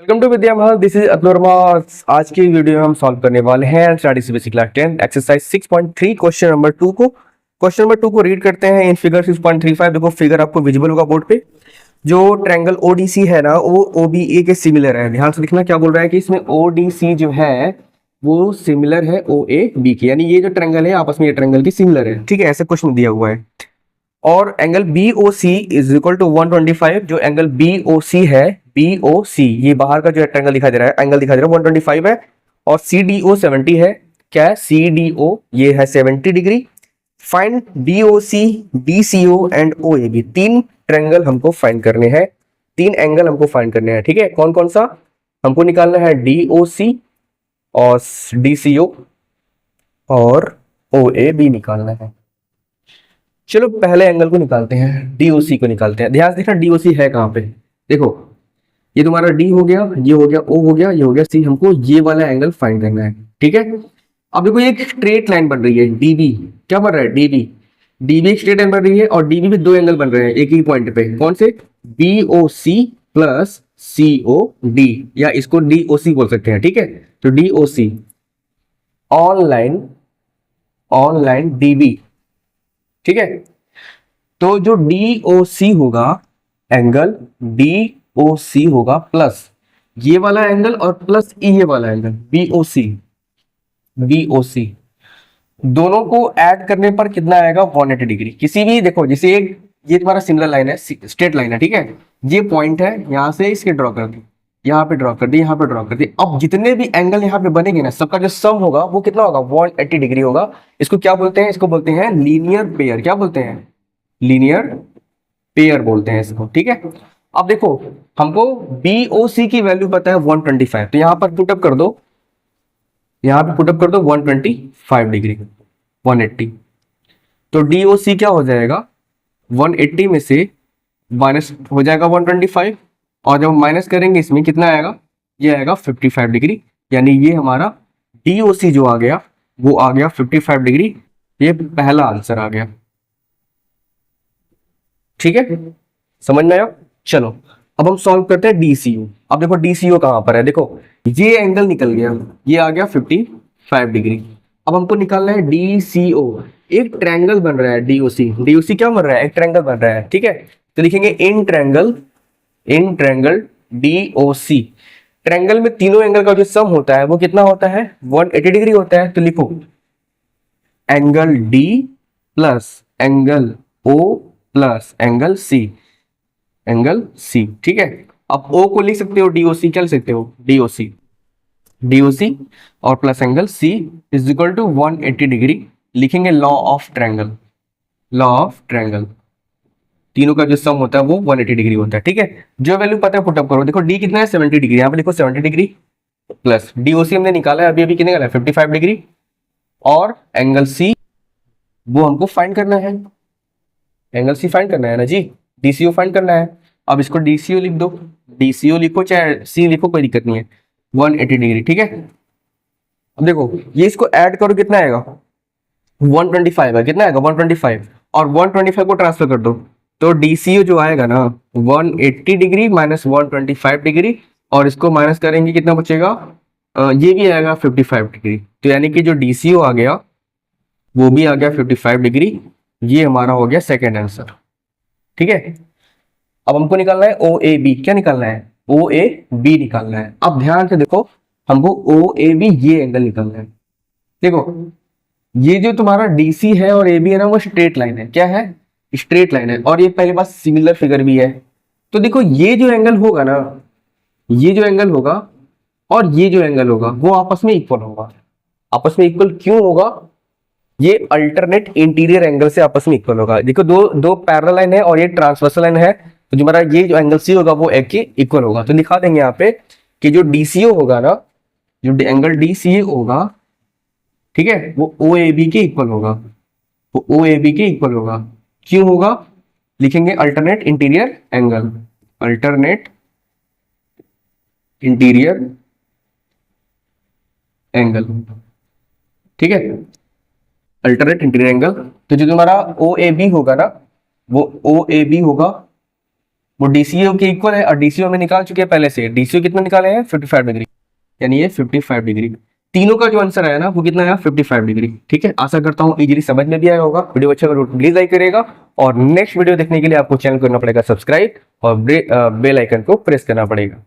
Welcome to Vidya Mahal. This is Atul Verma. आज की video में हम सॉल्व करने वाले हैं studies basic class 10 exercise 6.3 question number 2 को। क्वेश्चन नंबर 2 को रीड करते हैं इन फिगर 6.35। देखो फिगर आपको विजिबल होगा बोर्ड पे। जो ट्रायंगल ओडीसी है ना वो ओबीए के सिमिलर है। ध्यान से देखना क्या बोल रहा है कि इसमें ओडीसी जो है वो सिमिलर है ओएबी के, यानी ये जो ट्रायंगल है आपस में ये ट्रायंगल की सिमिलर है। ठीक है, ऐसे क्वेश्चन दिया हुआ है। और angle BOC is equal to 125। जो एंगल BOC है, BOC ये बाहर का जो ट्रायंगल दिखाई दे रहा है, एंगल दिखाई दे रहा है 125 है। और CDO 70 है। क्या है? CDO ये है 70 degree. Find BOC, BCO and OAB। तीन ट्रायंगल हमको फाइंड करने हैं, तीन एंगल हमको फाइंड करने हैं। ठीक है, कौन कौन सा हमको निकालना है? DOC और DCO और OAB निकालना है। चलो पहले एंगल को निकालते हैं, डीओसी को निकालते हैं। ध्यान से देखना डीओसी है कहाँ पे। देखो ये तुम्हारा डी हो गया, ये हो गया ओ हो गया, ये हो गया सी। हमको ये वाला एंगल फाइंड करना है। ठीक है, अब देखो एक स्ट्रेट लाइन बन रही है डीबी। क्या बन रहा है? डीबी। डीबी एक स्ट्रेट लाइन बन रही है और डीबी में दो एंगल बन रहे हैं एक ही पॉइंट पे। कौन से? बीओसी प्लस सीओडी, या इसको डीओसी बोल सकते हैं। ठीक है, तो डीओसी ऑनलाइन, ऑनलाइन डीबी। ठीक है, तो जो DOC होगा, एंगल DOC होगा प्लस ये वाला एंगल और प्लस ये वाला एंगल BOC। BOC दोनों को ऐड करने पर कितना आएगा? 180 डिग्री। किसी भी देखो जैसे एक ये तुम्हारा सिमिलर लाइन है, स्ट्रेट लाइन है। ठीक है, ये पॉइंट है, यहां से इसके ड्रॉ कर दी, यहाँ पे ड्रॉ कर दी, यहाँ पे ड्रॉ कर दी। अब जितने भी एंगल यहाँ पे बनेंगे ना, सबका जो सम होगा वो कितना होगा? 180 डिग्री होगा। इसको क्या बोलते हैं? इसको बोलते हैं लीनियर पेयर। क्या बोलते हैं? लीनियर पेयर बोलते हैं इसको। ठीक है, अब देखो हमको BOC की वैल्यू पता है 125, तो यहां पर पुटअप कर दो, यहां पे पुटअप कर दो 125 डिग्री, 180। तो DOC क्या हो जाएगा? 180 में से माइनस हो जाएगा 125, और जब माइनस करेंगे इसमें कितना आएगा? ये आएगा 55 डिग्री। यानी ये हमारा DOC जो आ गया वो आ गया 55 डिग्री। ये पहला आंसर आ गया। ठीक है, समझ में आया? चलो अब हम सॉल्व करते हैं DCO। अब देखो DCO कहां पर है। देखो ये एंगल निकल गया, ये आ गया 55 डिग्री। अब हमको निकालना है DCO। एक ट्रायंगल बन रहा है DOC। DOC क्या बन रहा है? एक ट्रायंगल बन रहा है। ठीक है, तो लिखेंगे in triangle, in triangle DOC। Triangle में तीनों एंगल का जो सम होता है वो कितना होता है? 180 डिग्री होता है। तो लिखो angle D plus angle O plus angle C, angle C। ठीक है, अब O को लिख सकते हो DOC। क्या लिख सकते हो? DOC, DOC और plus angle C is equal to 180 degree. लिखेंगे law of triangle, law of triangle. तीनों का जो सम होता है वो 180 डिग्री होता है। ठीक है, जो वैल्यू पता है पुटअप करो। देखो D कितना है? 70 डिग्री। यहाँ पे लिखो 70 डिग्री प्लस DOC हमने निकाला है, अभी अभी कितने निकाला है? 55 डिग्री। और एंगल C वो हमको फाइंड करना है, एंगल C फाइंड करना है ना जी। DCO फाइंड करना है। अब इसको DCO लिख दो, DCO लिखो चाहे C लिखो, कोई दिक्कत नहीं है। 180 डिग्री। ठीक है, अब देखो ये इसको ऐड करो, कितना आएगा? 125 है। कितना आएगा? 125। और 125 को ट्रांसफर कर दो, तो DCO जो आएगा ना 180 डिग्री माइनस 125 डिग्री, और इसको माइनस करेंगे कितना बचेगा? ये भी आएगा 55 डिग्री। तो यानी कि जो DCO आ गया वो भी आ गया 55 डिग्री। ये हमारा हो गया सेकेंड आंसर। ठीक है, अब हमको निकालना है OAB। क्या निकालना है? OAB निकालना है। अब ध्यान से देखो, हमको OAB ये एंगल निकालना है। देखो ये जो तुम्हारा DC है और AB है ना, वो स्ट्रेट लाइन है। क्या है? स्ट्रेट लाइन है। और ये पहले बात सिमिलर फिगर भी है। तो देखो ये जो एंगल होगा ना, ये जो एंगल होगा और ये जो एंगल होगा वो आपस में इक्वल होगा। आपस में इक्वल क्यों होगा? ये अल्टरनेट इंटीरियर एंगल से आपस में इक्वल होगा। देखो दो दो पैरेलल लाइन है और ये ट्रांसवर्सल लाइन है, तो जो हमारा ये जो एंगल C होगा वो एक के इक्वल होगा। तो दिखा देंगे यहाँ पे कि जो DCO होगा ना, जो एंगल DCO होगा, ठीक है, वो OAB के इक्वल होगा, वो OAB के इक्वल होगा। क्यों होगा? लिखेंगे alternate interior angle, alternate interior angle. ठीक है, अल्टरनेट इंटीरियर एंगल। तो जो तुम्हारा OAB होगा ना, वो OAB होगा वो डीसीओ के इक्वल है और डीसीओ में निकाल चुके हैं पहले से। डीसीओ कितना निकाले हैं 55 डिग्री, यानी ये 55 डिग्री। तीनों का जो आंसर आया ना वो कितना आया 55 डिग्री। ठीक है, आशा करता हूँ इजीली समझ में भी आया होगा। वीडियो अच्छा अगर प्लीज लाइक करेगा और नेक्स्ट वीडियो देखने के लिए आपको चैनल करना पड़ेगा सब्सक्राइब और बेल आइकन को प्रेस करना पड़ेगा।